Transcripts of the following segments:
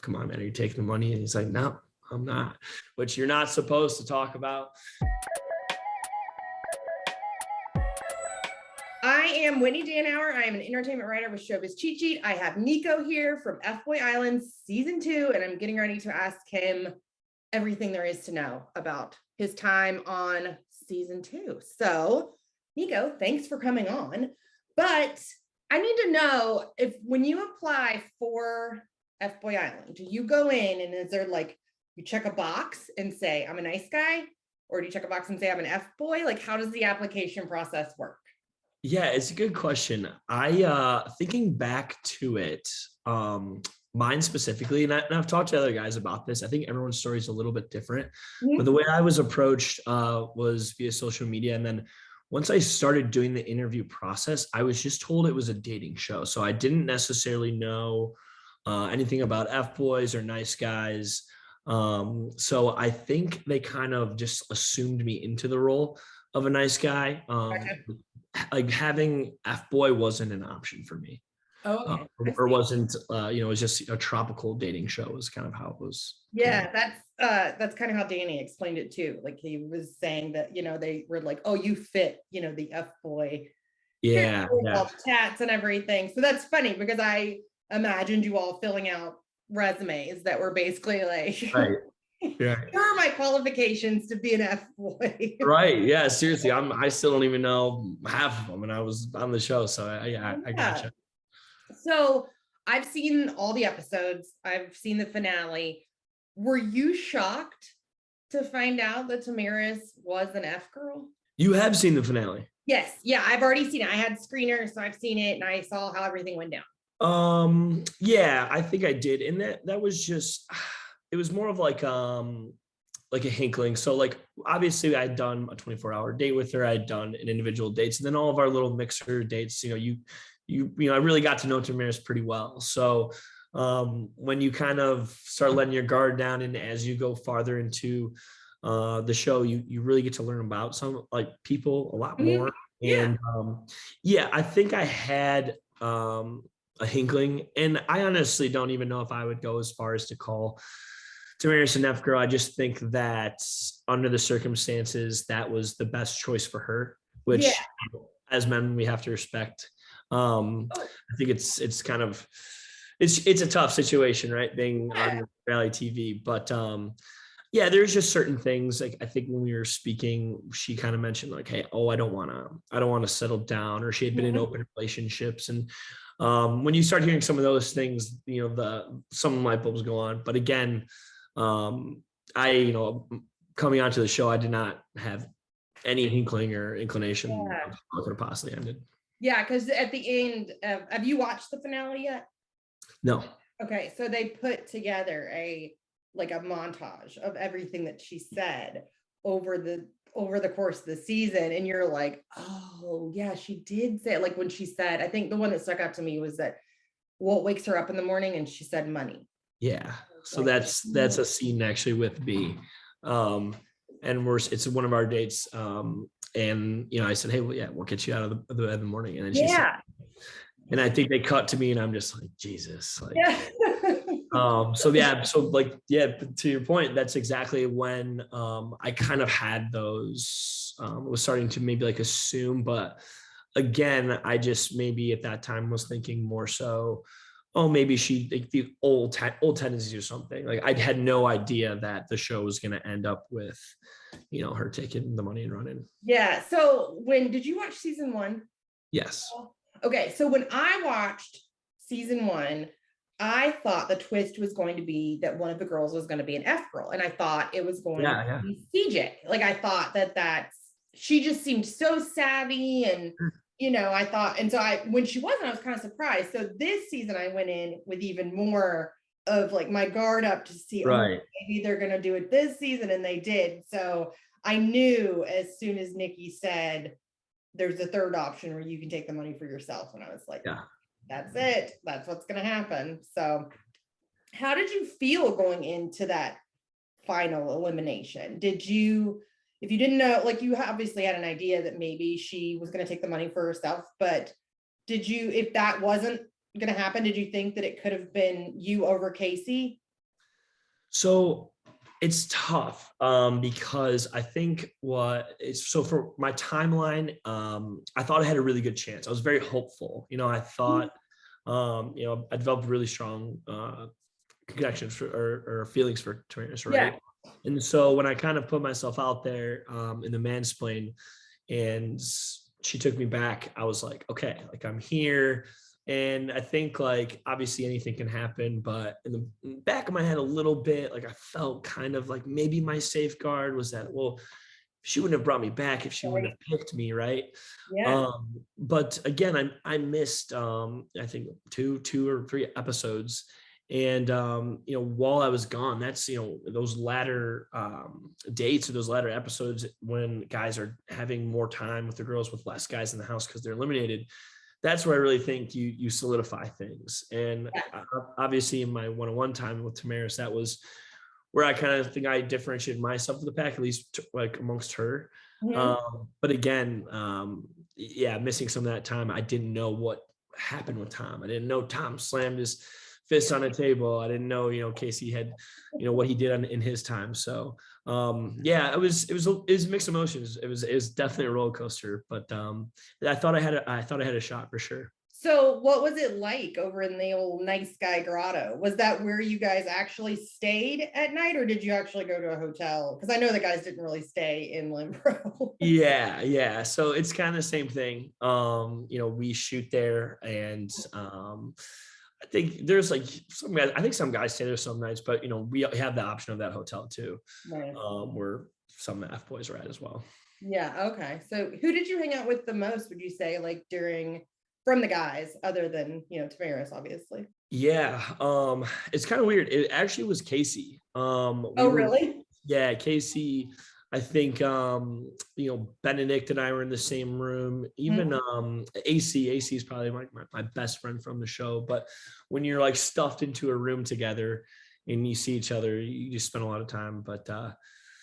come on, man, are you taking the money? And he's like, no, I'm not, which you're not supposed to talk about. I am Whitney Danauer. I am an entertainment writer with Showbiz Cheat Sheet. I have Niko here from FBoy Island season 2, and I'm getting ready to ask him everything there is to know about his time on season 2. So, Niko, thanks for coming on. But I need to know if when you apply for FBoy Island, do you go in and is there like you check a box and say I'm a nice guy, or do you check a box and say I'm an F-boy? Like, how does the application process work? Yeah, it's a good question. I thinking back to it, mine specifically, and I've talked to other guys about this. I think everyone's story is a little bit different, but the way I was approached was via social media. And then once I started doing the interview process, I was just told it was a dating show. So I didn't necessarily know anything about F-boys or nice guys. So I think they kind of just assumed me into the role of a nice guy. Like having F-boy wasn't an option for me. Oh, okay. Or wasn't, it was just a tropical dating show was kind of how it was. Yeah, that's kind of how Danny explained it too. Like he was saying that, they were like, oh, you fit, the F-boy. Yeah. All the tats and everything. So that's funny because I imagined you all filling out resumes that were basically like, right. Yeah. Here are my qualifications to be an F-boy. Right. Yeah. Seriously, I still don't even know half of them, and I was on the show, so I gotcha. So I've seen all the episodes. I've seen the finale. Were you shocked to find out that Tamaris was an F girl? You have seen the finale? Yes. Yeah, I've already seen it. I had screeners, so I've seen it, and I saw how everything went down. Yeah, I think I did, and that was just. It was more of like a hinkling. So like, obviously I'd done a 24-hour date with her. I'd done an individual dates, and then all of our little mixer dates, I really got to know Tamaris pretty well. So when you kind of start letting your guard down, and as you go farther into the show, you really get to learn about some like people a lot more. And I think I had a hinkling, and I honestly don't even know if I would go as far as to call Tamaris an F girl. I just think that under the circumstances, that was the best choice for her, which as men, we have to respect. I think it's kind of, it's a tough situation, right? Being on reality TV, but there's just certain things. Like I think when we were speaking, she kind of mentioned like, hey, I don't want to settle down, or she had been in open relationships. And when you start hearing some of those things, some light bulbs go on. But again, coming onto the show, I did not have any inkling or inclination of how it could have possibly ended. Yeah, because at the end, have you watched the finale yet? No. Okay, so they put together a montage of everything that she said over the course of the season, and you're like, oh yeah, she did say it. Like when she said, I think the one that stuck out to me was that what wakes her up in the morning, and she said money. Yeah. So that's a scene actually with B. And it's one of our dates. And I said, hey, we'll get you out of the bed in the morning. And then she said, and I think they cut to me, and I'm just like, Jesus. Like, to your point, that's exactly when I kind of had those, was starting to maybe like assume, but again, I just maybe at that time was thinking more so, maybe she like the old tendencies or something. Like I had no idea that the show was going to end up with, her taking the money and running. Yeah. So did you watch season 1? Yes. Okay. So when I watched season 1, I thought the twist was going to be that one of the girls was going to be an F girl. And I thought it was going to be CJ. Like I thought she just seemed so savvy, and I thought, and so when she wasn't, I was kind of surprised. So this season I went in with even more of like my guard up to see, maybe they're going to do it this season. And they did. So I knew as soon as Nikki said, there's a third option where you can take the money for yourself. And I was like, that's it. That's what's going to happen. So how did you feel going into that final elimination? If you didn't know, like you obviously had an idea that maybe she was going to take the money for herself, but if that wasn't going to happen, did you think that it could have been you over Casey? So it's tough because I think so for my timeline, I thought I had a really good chance. I was very hopeful. I thought, I developed really strong connections or feelings for Tamaris, right? Yeah. And so when I kind of put myself out there in the mansplain and she took me back, I was like, okay, like I'm here. And I think like obviously anything can happen, but in the back of my head a little bit, like I felt kind of like maybe my safeguard was that, well, she wouldn't have brought me back if she wouldn't have picked me, right? Yeah. But again, I missed I think two or three episodes. And while I was gone, that's those latter dates or those latter episodes when guys are having more time with the girls with less guys in the house because they're eliminated. That's where I really think you solidify things. And obviously in my one-on-one time with Tamaris, that was where I kind of think I differentiated myself from the pack, at least like amongst her. But again, yeah, missing some of that time. I didn't know what happened with Tom. I didn't know Tom slammed his fist on a table. I didn't know, Casey had, what he did in his time. So yeah, it was mixed emotions. It was definitely a roller coaster, but I thought I had a shot for sure. So what was it like over in the old nice guy grotto? Was that where you guys actually stayed at night, or did you actually go to a hotel? Because I know the guys didn't really stay in Limbro. Yeah. So it's kind of the same thing. We shoot there and I think there's like some guys, I think some guys stay there some nights, but we have the option of that hotel too. Nice. Where some FBoys are at as well. Yeah. Okay. So who did you hang out with the most, would you say, like from the guys, other than, Tamaris, obviously? Yeah. It's kind of weird. It actually was Casey. Really? Yeah, Casey. I think Benedict and I were in the same room. Even AC is probably my best friend from the show. But when you're like stuffed into a room together and you see each other, you just spend a lot of time. But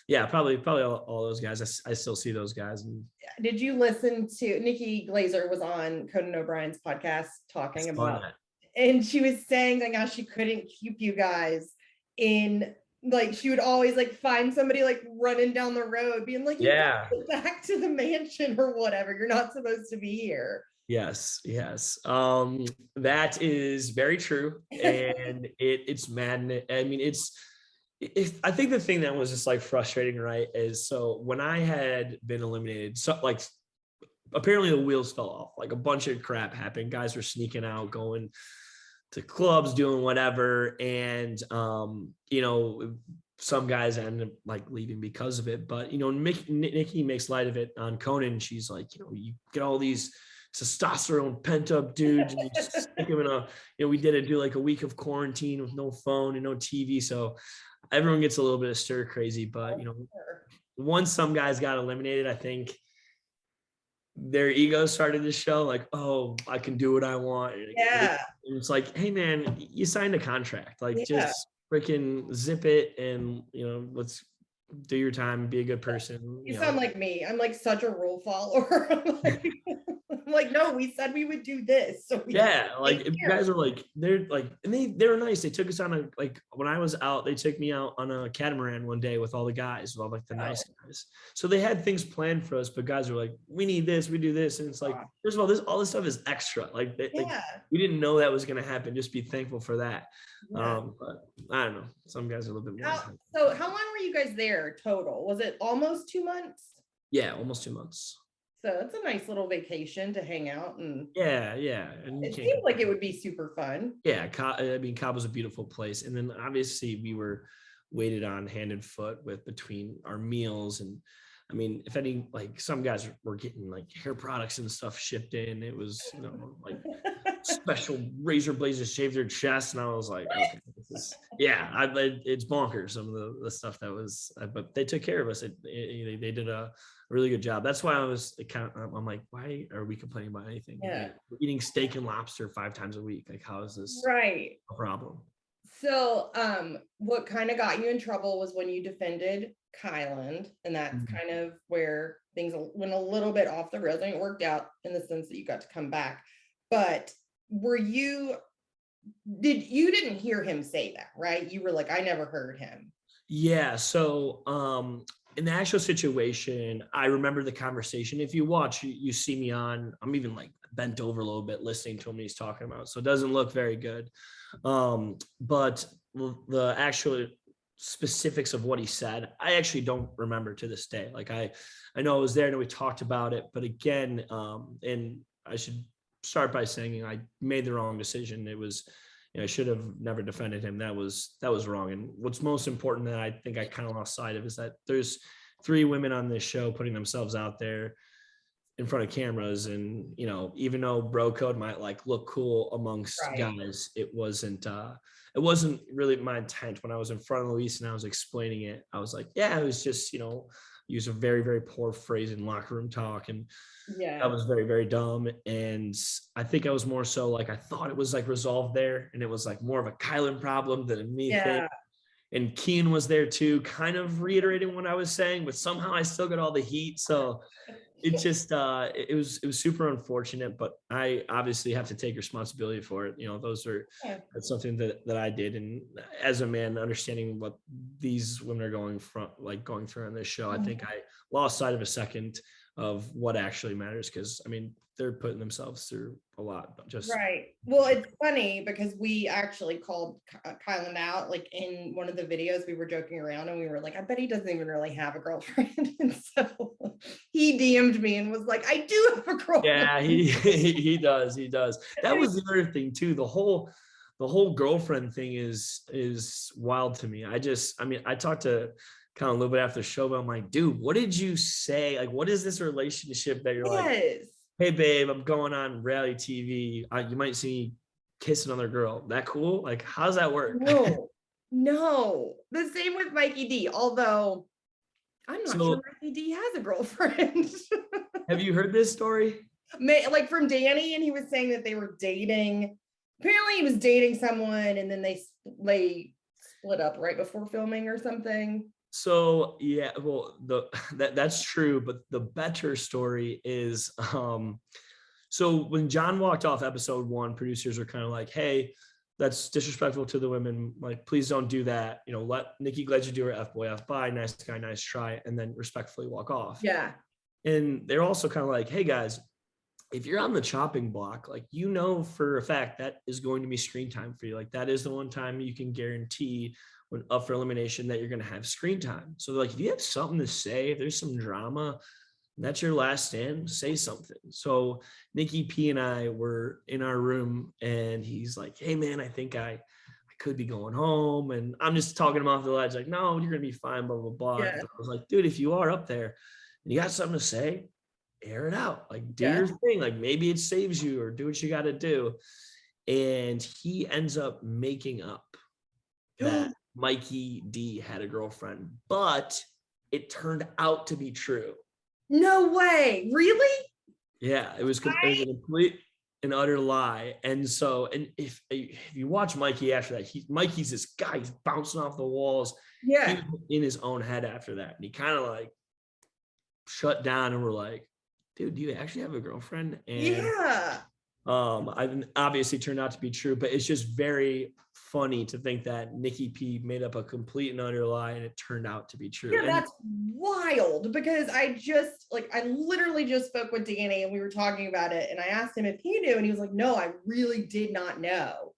yeah, probably all those guys. I still see those guys. And did you listen to Nikki Glazer was on Conan O'Brien's podcast talking about that. And she was saying like how she couldn't keep you guys in, like she would always like find somebody like running down the road being like, yeah, back to the mansion or whatever, you're not supposed to be here. Yes. That is very true. And it's madness. I mean, I think the thing that was just like frustrating, right, is so when I had been eliminated, so like apparently the wheels fell off, like a bunch of crap happened. Guys were sneaking out, going to clubs, doing whatever. And, some guys ended up like leaving because of it. But, Nikki makes light of it on Conan. She's like, you get all these testosterone pent up dudes and you just stick them in we do like a week of quarantine with no phone and no TV. So everyone gets a little bit of stir crazy, but once some guys got eliminated, I think their egos started to show like, oh, I can do what I want. Yeah. And it's like, hey man, you signed a contract, like just freaking zip it and let's do your time, be a good person. You sound like me. I'm like such a rule follower. I'm like, no, we said we would do this. So like if you guys are like, they're like, and they were nice. They took us on like when I was out, they took me out on a catamaran one day with all the guys, with all like the nice guys. So they had things planned for us, but guys were like, we need this, we do this. And it's like, first of all this stuff is extra. Like, we didn't know that was going to happen. Just be thankful for that. But I don't know. Some guys are a little bit more. So how long were you guys there total? Was it almost 2 months? Yeah, almost 2 months. So it's a nice little vacation to hang out and yeah. And it seemed like it would be super fun. Yeah, Cobb was a beautiful place, and then obviously we were waited on hand and foot with between our meals, and I mean, if any, like some guys were getting like hair products and stuff shipped in. It was like special razor blades to shave their chest, and I was like, okay, it's bonkers. Some of the stuff that was, but they took care of us. They did a really good job. That's why I'm like, why are we complaining about anything? Yeah. Like, we're eating steak and lobster 5 times a week. Like, how is this right a problem? So what kind of got you in trouble was when you defended Kyland, and that's kind of where things went a little bit off the rails. I mean, it worked out in the sense that you got to come back, but were you you didn't hear him say that, right? You were like, I never heard him. Yeah. So in the actual situation, I remember the conversation. If you watch, you see me on, I'm even like bent over a little bit listening to him when he's talking about. So it doesn't look very good. But the actual specifics of what he said, I actually don't remember to this day. Like I know I was there and we talked about it, but again, and I should start by saying I made the wrong decision. It was, I should have never defended him. That was wrong. And what's most important that I think I kind of lost sight of is that there's 3 women on this show putting themselves out there in front of cameras. And, even though bro code might like look cool amongst guys, it wasn't really my intent. When I was in front of Louise and I was explaining it, I was like, yeah, it was just, use a very, very poor phrase in locker room talk. And that was very, very dumb. And I think I was more so like, I thought it was like resolved there. And it was like more of a Kyland problem than a me thing. And Keen was there too, kind of reiterating what I was saying, but somehow I still got all the heat. So it just, it was super unfortunate, but I obviously have to take responsibility for it. That's something that I did. And as a man, understanding what these women are going through on this show, I think I lost sight of a second of what actually matters. Cause they're putting themselves through a lot, but just Well, it's funny because we actually called Kyland out, like in one of the videos. We were joking around and we were like, I bet he doesn't even really have a girlfriend. And so he DM'd me and was like, I do have a girlfriend. Yeah, he does. That was the other thing too. The whole girlfriend thing is wild to me. I talked to kind of a little bit after the show, but I'm like, dude, what did you say? Like, what is this relationship that you're like, hey babe, I'm going on reality TV. You might see me kiss another girl. That cool? Like, how's that work? No. The same with Mikey D. Although I'm not sure Mikey D has a girlfriend. Have you heard this story? Like from Danny, and he was saying that they were dating. Apparently, he was dating someone, and then they split up right before filming or something. So yeah, well, that's true, but the better story is so when John walked off episode 1, producers were kind of like, hey, that's disrespectful to the women, like please don't do that, let Nikki Gledger do her F-boy F-bye, nice guy, nice try, and then respectfully walk off. And they're also kind of like, hey guys, if you're on the chopping block, like for a fact that is going to be screen time for you. Like that is the one time you can guarantee when up for elimination that you're going to have screen time. So like, if you have something to say, if there's some drama, that's your last stand, say something. So Nikki P and I were in our room and he's like, hey man, I think I could be going home. And I'm just talking him off the ledge, like, no, you're going to be fine, blah, blah, blah. I was like, dude, if you are up there and you got something to say, air it out, like do your thing. Like maybe it saves you or do what you got to do. And he ends up making up that Mikey D had a girlfriend, but it turned out to be true. No way. Really? Yeah, it was a complete and utter lie. And so, and if you watch Mikey after that, Mikey's this guy, he's bouncing off the walls. He was in his own head after that. And he kind of like shut down and we're like, dude, do you actually have a girlfriend? And I've obviously turned out to be true, but it's just very funny to think that Nikki P made up a complete and utter lie and it turned out to be true. Yeah, that's wild because I literally just spoke with Danny and we were talking about it and I asked him if he knew and he was like, no, I really did not know.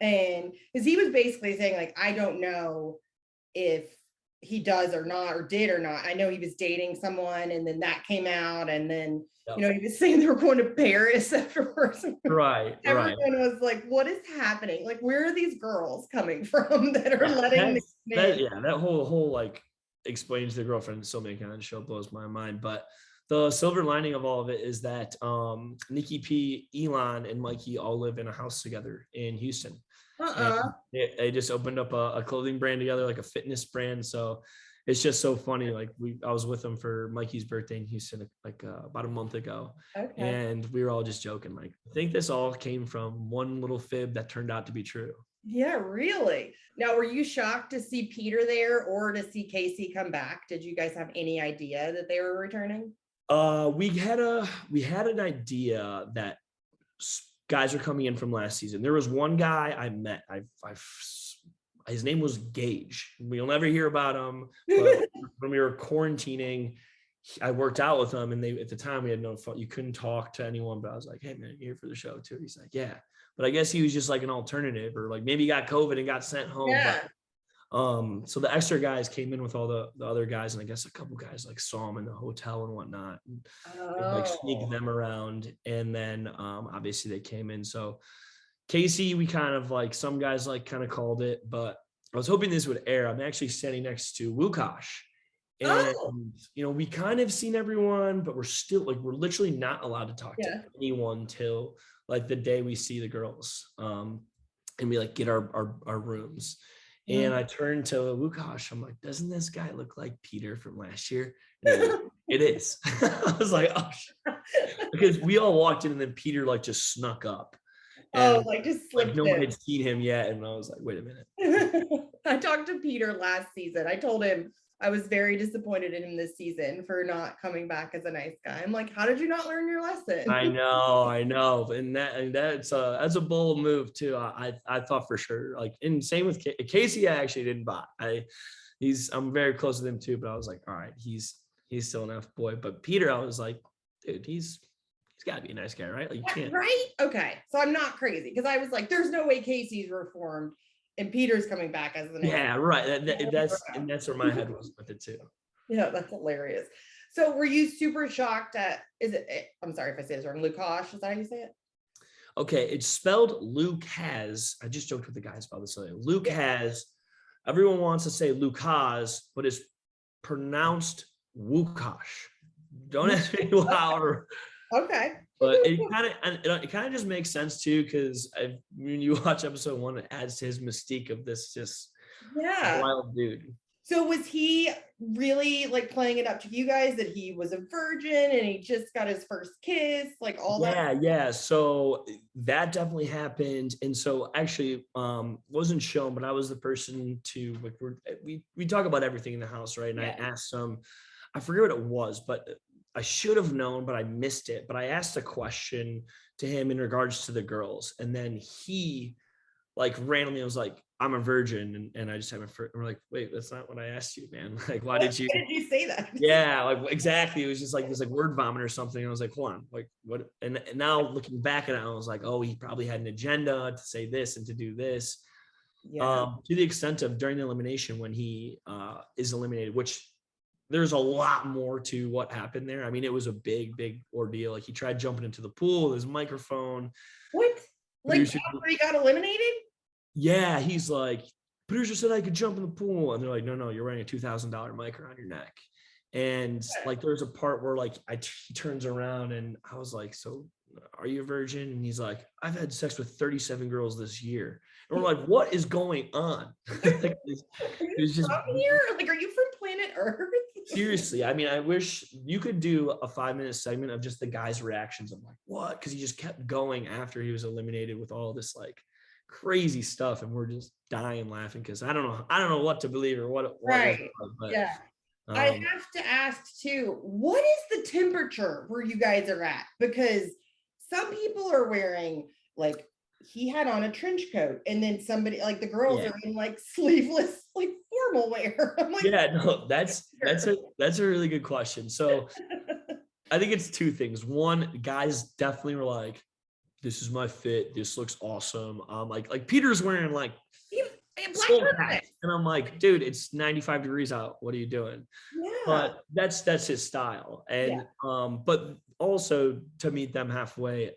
And because he was basically saying like, I don't know if he does or not, or did or not. I know he was dating someone and then that came out and then he was saying they were going to Paris afterwards. Everyone was like, what is happening? Like, where are these girls coming from that are letting that whole like explains the girlfriend so many kind of show blows my mind. But the silver lining of all of it is that Nikki P, Elon, and Mikey all live in a house together in Houston. They just opened up a clothing brand together, like a fitness brand. So it's just so funny. Like I was with them for Mikey's birthday in Houston, like about a month ago. And we were all just joking. Like, I think this all came from one little fib that turned out to be true. Yeah, really. Now, were you shocked to see Peter there or to see Casey come back? Did you guys have any idea that they were returning? We had an idea that guys are coming in from last season. There was one guy I met. His name was Gage. We'll never hear about him. But when we were quarantining, I worked out with him, and at the time we had no phone. You couldn't talk to anyone, but I was like, "Hey man, you here for the show too?" He's like, "Yeah," but I guess he was just like an alternative, or like maybe he got COVID and got sent home. Yeah. But, so the extra guys came in with all the other guys, and I guess a couple guys like saw him in the hotel and whatnot, and like sneaked them around, and then obviously they came in. So Casey, we kind of like, some guys like kind of called it, but I was hoping this would air. I'm actually standing next to Wukash. And, we kind of seen everyone, but we're literally not allowed to talk to anyone till like the day we see the girls. And we like get our rooms. And I turned to Wukash. I'm like, doesn't this guy look like Peter from last year? It is. I was like, oh, because we all walked in, and then Peter like just snuck up. And, just slipped no one had seen him yet. And I was like, wait a minute. I talked to Peter last season. I told him I was very disappointed in him this season for not coming back as a nice guy. I'm like, how did you not learn your lesson? I know. And that's a bold move too. I thought for sure. Like, and same with Casey, I actually didn't buy. I'm very close to him too, but I was like, all right, he's still an F boy. But Peter, I was like, dude, he's got to be a nice guy, right? Like, you can't. Right? Okay. So I'm not crazy, because I was like, there's no way Casey's reformed and Peter's coming back as the next. Yeah, right. That's where my head was with it too. Yeah, that's hilarious. So were you super shocked at, I'm sorry if I say this wrong, Lukash, is that how you say it? Okay, it's spelled Luke has. I just joked with the guys about this earlier. Luke has. Everyone wants to say Lukas, but it's pronounced Wukash. Don't ask me how. Okay. But it kind of just makes sense too, because when you watch episode 1, it adds to his mystique of this just wild dude. So was he really like playing it up to you guys that he was a virgin and he just got his first kiss, like all that? Yeah. So that definitely happened. And so actually wasn't shown, but I was the person to, like, we talk about everything in the house, right? And I asked him, I forget what it was, but I should have known, but I missed it. But I asked a question to him in regards to the girls. And then he like randomly was like, I'm a virgin. And I just haven't, we're like, wait, that's not what I asked you, man. Like, why did you say that? Yeah, like exactly. It was just like this like word vomit or something. And I was like, hold on, like what? And now looking back at it, I was like, oh, he probably had an agenda to say this and to do this. To the extent of during the elimination, when he is eliminated, which there's a lot more to what happened there. I mean, it was a big ordeal. Like, he tried jumping into the pool with his microphone. What? Like after he got eliminated? Yeah, he's like, producer said I could jump in the pool. And they're like, no, you're wearing a $2,000 mic around your neck. And like, there's a part where like he turns around, and I was like, so are you a virgin? And he's like, I've had sex with 37 girls this year. And we're like, what is going on? Like, it was just here. Like, are you from planet Earth? Seriously, I mean, I wish you could do a 5-minute segment of just the guys' reactions. I'm like, what? Because he just kept going after he was eliminated with all this like crazy stuff, and we're just dying laughing because I don't know what to believe or what right. But, yeah. I have to ask too, what is the temperature where you guys are at? Because some people are wearing, like, he had on a trench coat, and then somebody like the girls are in like sleeveless, like formal wear. I'm like, that's a really good question. So I think it's two things. One, guys definitely were like, this is my fit, this looks awesome. Like Peter's wearing like black, and I'm like, dude, it's 95 degrees out, what are you doing? But that's his style. And but also to meet them halfway,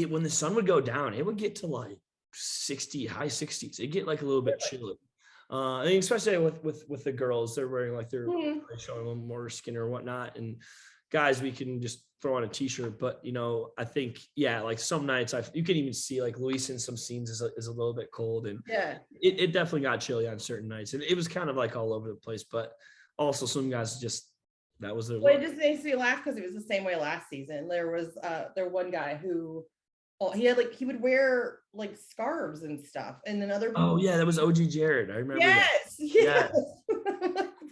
when the sun would go down, it would get to like 60, high 60s. It'd get like a little bit chilly. I mean, especially with the girls, they're wearing like they're showing a little more skin or whatnot. And guys, we can just throw on a t-shirt. But I think like some nights you can even see like Louise in some scenes is a little bit cold, and it definitely got chilly on certain nights, and it was kind of like all over the place. But also some guys just that was their. Well, it just makes me laugh because it was the same way last season. There was one guy who. He had he would wear like scarves and stuff, and then other people. Oh yeah, that was OG Jared. I remember. Yes.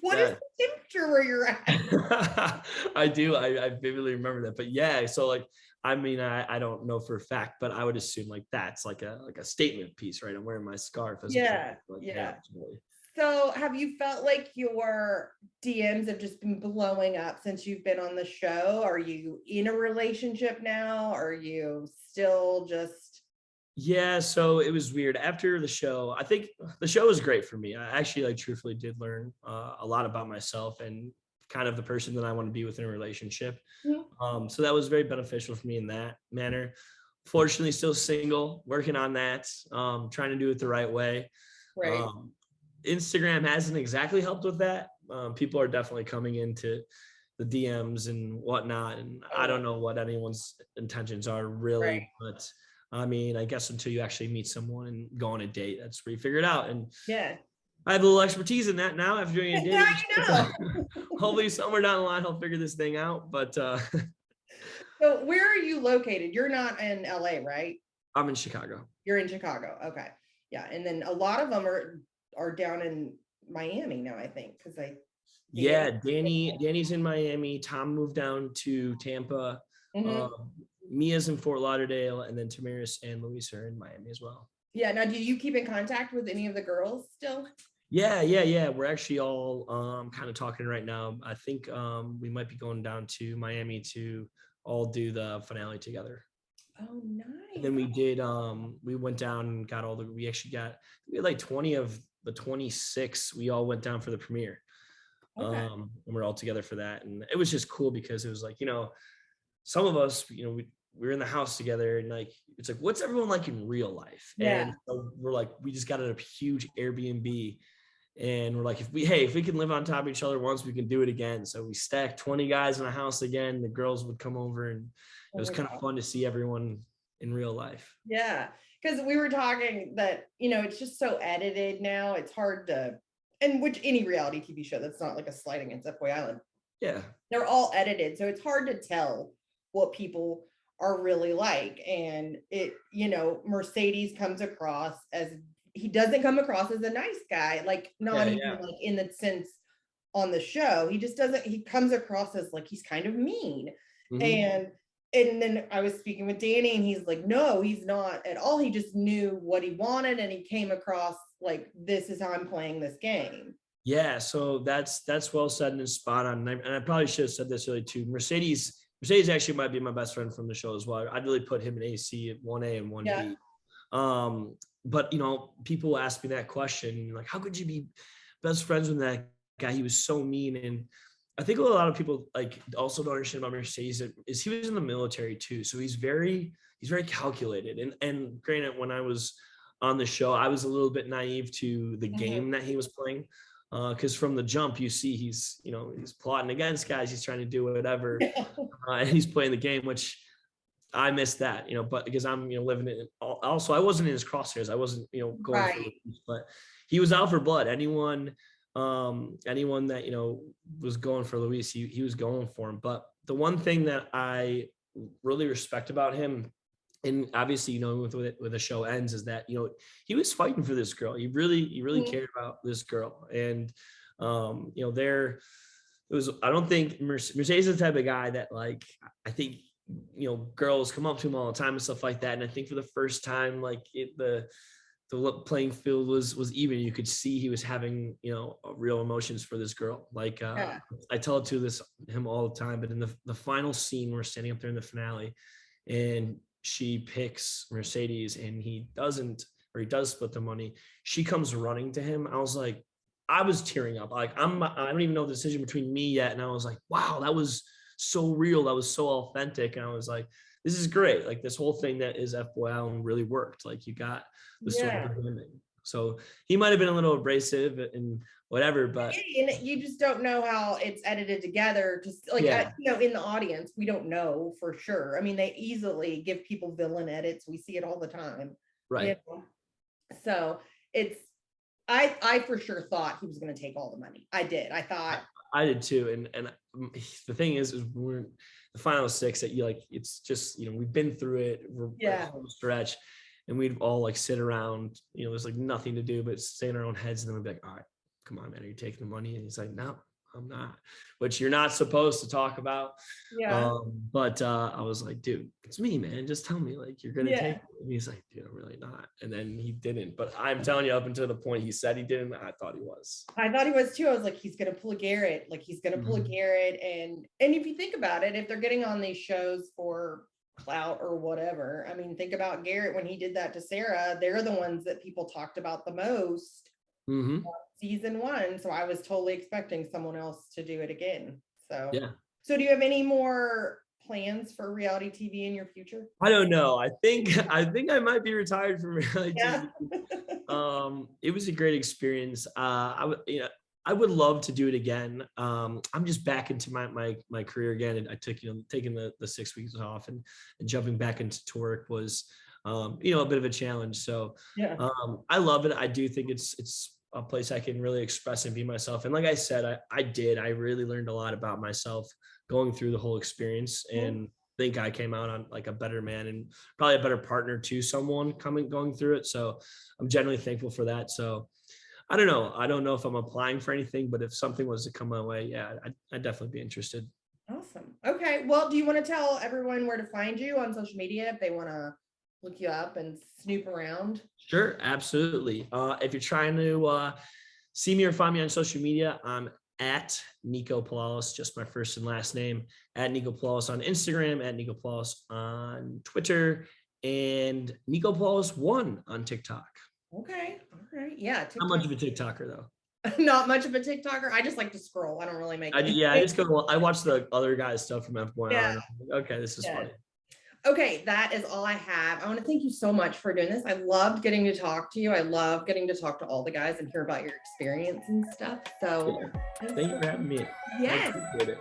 What is the temperature where you're at? I do. I vividly remember that. But yeah, so like I mean, I don't know for a fact, but I would assume like that's like a statement piece, right? I'm wearing my scarf as Yeah, like, yeah. absolutely. So have you felt like your DMs have just been blowing up since you've been on the show? Are you in a relationship now? Are you still just... Yeah, so it was weird after the show. I think the show was great for me. I actually like truthfully did learn a lot about myself and kind of the person that I want to be with in a relationship. So that was very beneficial for me in that manner. Fortunately, still single, working on that, trying to do it the right way. Right. Instagram hasn't exactly helped with that. People are definitely coming into the DMs and whatnot, and I don't know what anyone's intentions are really, but I mean, I guess until you actually meet someone and go on a date, that's where you figure it out. And yeah, I have a little expertise in that now after doing a date. Now you know. Hopefully somewhere down the line I'll figure this thing out. But So where are you located? You're not in LA, right? I'm in Chicago. You're in Chicago. Okay. Yeah. And then a lot of them are down in Miami now, I think, because yeah, Danny's in Miami. Tom moved down to Tampa. Mia's in Fort Lauderdale, and then Tamaris and Louise are in Miami as well. Yeah. Now, do you keep in contact with any of the girls still? Yeah. We're actually all kind of talking right now. I think we might be going down to Miami to all do the finale together. Oh, nice. And then we went down and got we had like 20 of the 26. We all went down for the premiere. Okay. And we're all together for that. And it was just cool because it was like, some of us, we were in the house together and like, it's like, what's everyone like in real life? Yeah. And so we're like, we just got a huge Airbnb and we're like, if we can live on top of each other once, we can do it again. So we stacked 20 guys in a house again. The girls would come over and it was kind of fun to see everyone in real life. Yeah. Because we were talking that, it's just so edited now. It's hard to, and which any reality TV show, that's not like a slight against FBoy Island. Yeah. They're all edited. So it's hard to tell what people are really like. And Mercedes comes across as, he doesn't come across as a nice guy, like not even like in the sense on the show. He just doesn't, he comes across as like, he's kind of mean. And then I was speaking with Danny and he's like, no, he's not at all. He just knew what he wanted and he came across like, this is how I'm playing this game. Yeah, so that's well said and spot on. And I probably should have said this earlier too. Mercedes actually might be my best friend from the show as well. I'd really put him in AC at 1A and 1B. Yeah. But people ask me that question, like, how could you be best friends with that guy? He was so mean. And I think a lot of people like also don't understand about Mercedes is he was in the military too. So he's very calculated. And granted, when I was on the show, I was a little bit naive to the game that he was playing. Because from the jump, you see he's plotting against guys. He's trying to do whatever, and he's playing the game, which I missed that, but because I'm, living it. Also, I wasn't in his crosshairs. I wasn't, going for Louise, but he was out for blood. Anyone that, was going for Louise, he was going for him. But the one thing that I really respect about him, and obviously, with the show ends, is that, he was fighting for this girl. He really cared about this girl. And, it was, I don't think Mercedes is the type of guy that, like, I think, girls come up to him all the time and stuff like that. And I think for the first time, like the playing field was even. You could see he was having, real emotions for this girl. Like, I tell it to him all the time, but in the final scene, we're standing up there in the finale and she picks Mercedes and he does split the money. She comes running to him. I was tearing up. Like, I don't even know the decision between me yet. And I was like, wow, that was so real. That was so authentic. And I was like, this is great. Like, this whole thing that is FBoy Island really worked. Like, you got the story of women. So he might've been a little abrasive and whatever, but and you just don't know how it's edited together. Just like, in the audience, we don't know for sure. I mean, they easily give people villain edits. We see it all the time. Right. So I for sure thought he was going to take all the money. I did. I did too. And the thing is we're the final 6 that it's just, we've been through it. We're home stretch and we'd all like sit around, there's like nothing to do but stay in our own heads. And then we'd be like, all right, come on, man, are you taking the money? And he's like, no, I'm not, which you're not supposed to talk about. Yeah. But I was like, dude, it's me, man. Just tell me, like, you're gonna take it. And he's like, dude, I'm really not. And then he didn't. But I'm telling you, up until the point he said he didn't, I thought he was. I thought he was too. I was like, he's gonna pull a Garrett. Like, he's gonna pull a Garrett. And if you think about it, if they're getting on these shows for clout or whatever, I mean, think about Garrett when he did that to Sarah. They're the ones that people talked about the most. Season 1. So I was totally expecting someone else to do it again. So yeah. So do you have any more plans for reality TV in your future? I don't know. I think I might be retired from reality TV. It was a great experience. I would love to do it again. I'm just back into my career again, and I took taking the 6 weeks off and jumping back into work was a bit of a challenge. So I love it. I do think it's a place I can really express and be myself. And like I said, I really learned a lot about myself going through the whole experience, and think I came out on like a better man and probably a better partner to someone going through it. So I'm genuinely thankful for that. So I don't know. I don't know if I'm applying for anything, but if something was to come my way, yeah, I'd definitely be interested. Awesome. Okay. Well, do you want to tell everyone where to find you on social media if they want to look you up and snoop around? Sure, absolutely. If you're trying to see me or find me on social media, I'm at Niko Pilalis, just my first and last name, at Niko Pilalis on Instagram, at Niko Pilalis on Twitter, and Niko Pilalis 1 on TikTok. Okay. All right. Yeah. Not much of a TikToker though. Not much of a TikToker. I just like to scroll. I don't really make. I just go. I watch the other guys' stuff from FBoy Island. Okay, this is funny. Okay, that is all I have. I want to thank you so much for doing this. I loved getting to talk to you. I love getting to talk to all the guys and hear about your experience and stuff. So thank you for having me. Yes. I appreciate it.